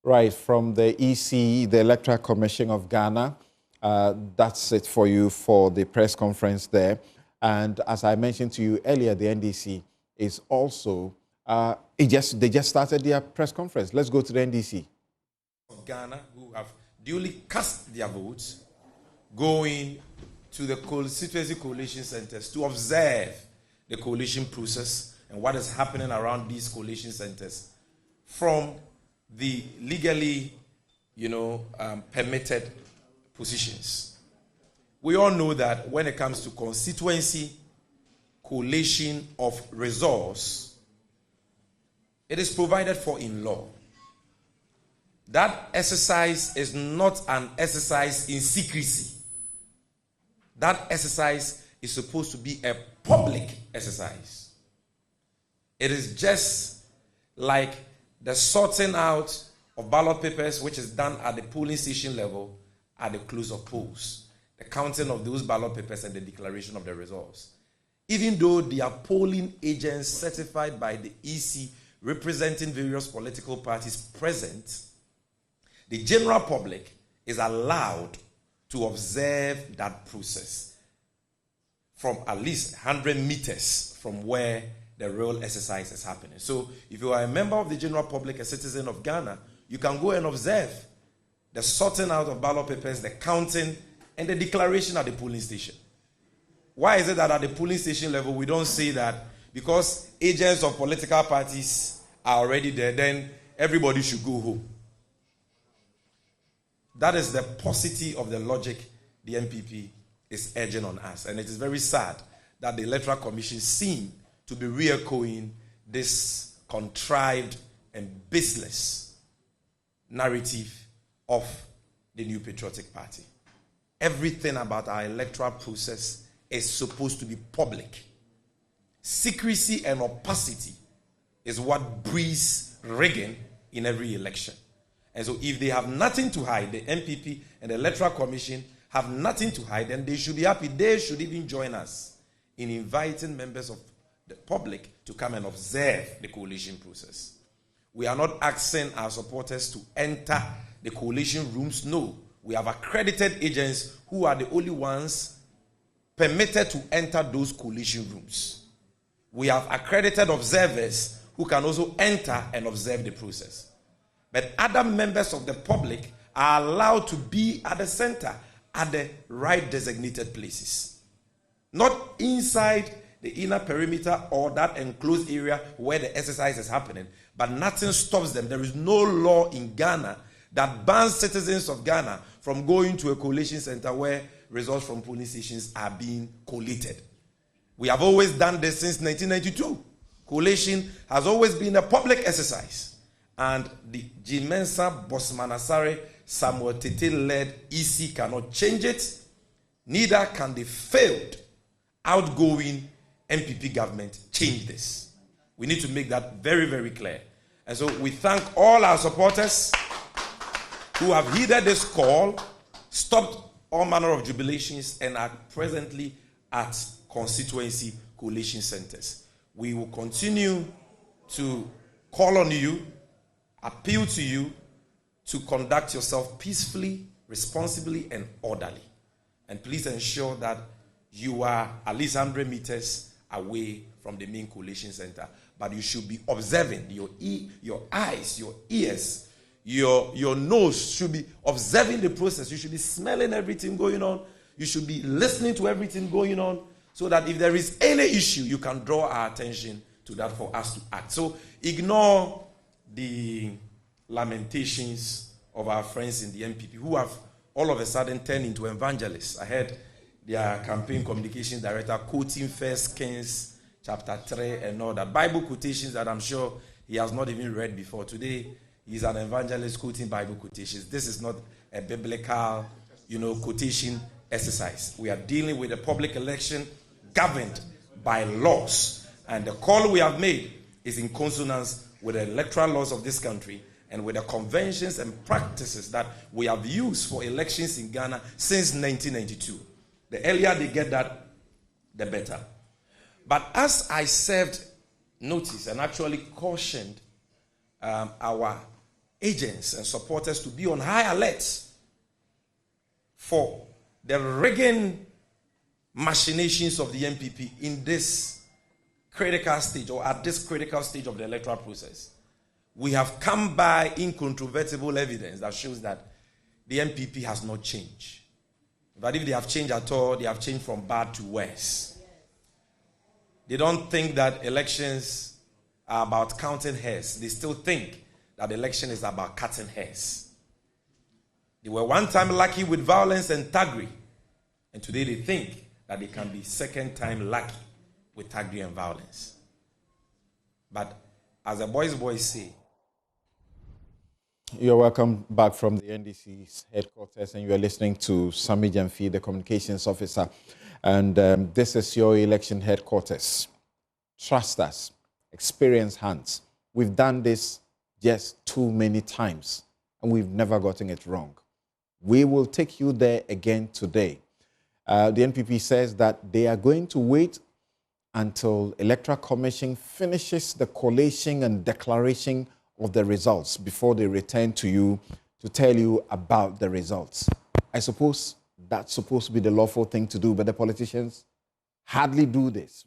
Right, from the EC, the Electoral Commission of Ghana. That's it for you for the press conference there. And as I mentioned to you earlier, the NDC is also, they just started their press conference. Let's go to the NDC. Of Ghana, who have duly cast their votes, going to the constituency coalition centers to observe the coalition process and what is happening around these coalition centers from the legally, permitted positions. We all know that when it comes to constituency collation of resource, it is provided for in law. That exercise is not an exercise in secrecy. That exercise is supposed to be a public exercise. It is just like the sorting out of ballot papers, which is done at the polling station level at the close of polls. The counting of those ballot papers and the declaration of the results. Even though they are polling agents certified by the EC representing various political parties present, the general public is allowed to observe that process from at least 100 meters from where the real exercise is happening. So if you are a member of the general public, a citizen of Ghana, you can go and observe the sorting out of ballot papers, the counting, and the declaration at the polling station. Why is it that at the polling station level we don't say that because agents of political parties are already there, then everybody should go home? That is the paucity of the logic the MPP is urging on us. And it is very sad that the Electoral Commission seem to be re-echoing this contrived and baseless narrative of the New Patriotic Party. Everything about our electoral process is supposed to be public. Secrecy and opacity is what breeds rigging in every election. And so if they have nothing to hide, the MPP and the Electoral Commission have nothing to hide, then they should be happy. They should even join us in inviting members of the public to come and observe the coalition process. We are not asking our supporters to enter the coalition rooms. No, we have accredited agents who are the only ones permitted to enter those coalition rooms. We have accredited observers who can also enter and observe the process. But other members of the public are allowed to be at the center, at the right designated places. Not inside the inner perimeter or that enclosed area where the exercise is happening, but nothing stops them. There is no law in Ghana that bans citizens of Ghana from going to a collation center where results from polling stations are being collated. We have always done this since 1992. Collation has always been a public exercise. And the Jimensa Bosmanasare Samuel Tete-led EC cannot change it. Neither can the failed outgoing MPP government change this. We need to make that very, very clear. And so we thank all our supporters who have heeded this call, stopped all manner of jubilations, and are presently at constituency coalition centers. We will continue to call on you, appeal to you to conduct yourself peacefully, responsibly, and orderly. And please ensure that you are at least 100 meters away from the main coalition center. But you should be observing your eyes, your ears, your nose should be observing the process. You should be smelling everything going on. You should be listening to everything going on, so that if there is any issue, you can draw our attention to that for us to act. So ignore the lamentations of our friends in the MPP who have all of a sudden turned into evangelists. I heard their campaign communications director quoting 1 Kings chapter 3 and all that. Bible quotations that I'm sure he has not even read before. Today, he's an evangelist quoting Bible quotations. This is not a biblical, quotation exercise. We are dealing with a public election governed by laws. And the call we have made is in consonance with the electoral laws of this country and with the conventions and practices that we have used for elections in Ghana since 1992. The earlier they get that, the better. But as I served notice and actually cautioned our agents and supporters to be on high alert for the rigging machinations of the MPP in this critical stage, or at this critical stage of the electoral process. We have come by incontrovertible evidence that shows that the MPP has not changed. But if they have changed at all, they have changed from bad to worse. They don't think that elections are about counting hairs. They still think that the election is about cutting hairs. They were one time lucky with violence and thuggery, and today they think that they can be second time lucky with thuggery and violence. But as the boys say, you're welcome back from the NDC's headquarters, and you are listening to Sami Jamfi, the communications officer. And this is your election headquarters. Trust us, experienced hands. We've done this just too many times, and we've never gotten it wrong. We will take you there again today. The NPP says that they are going to wait until Electoral Commission finishes the collation and declaration of the results before they return to you to tell you about the results. I suppose that's supposed to be the lawful thing to do, but the politicians hardly do this.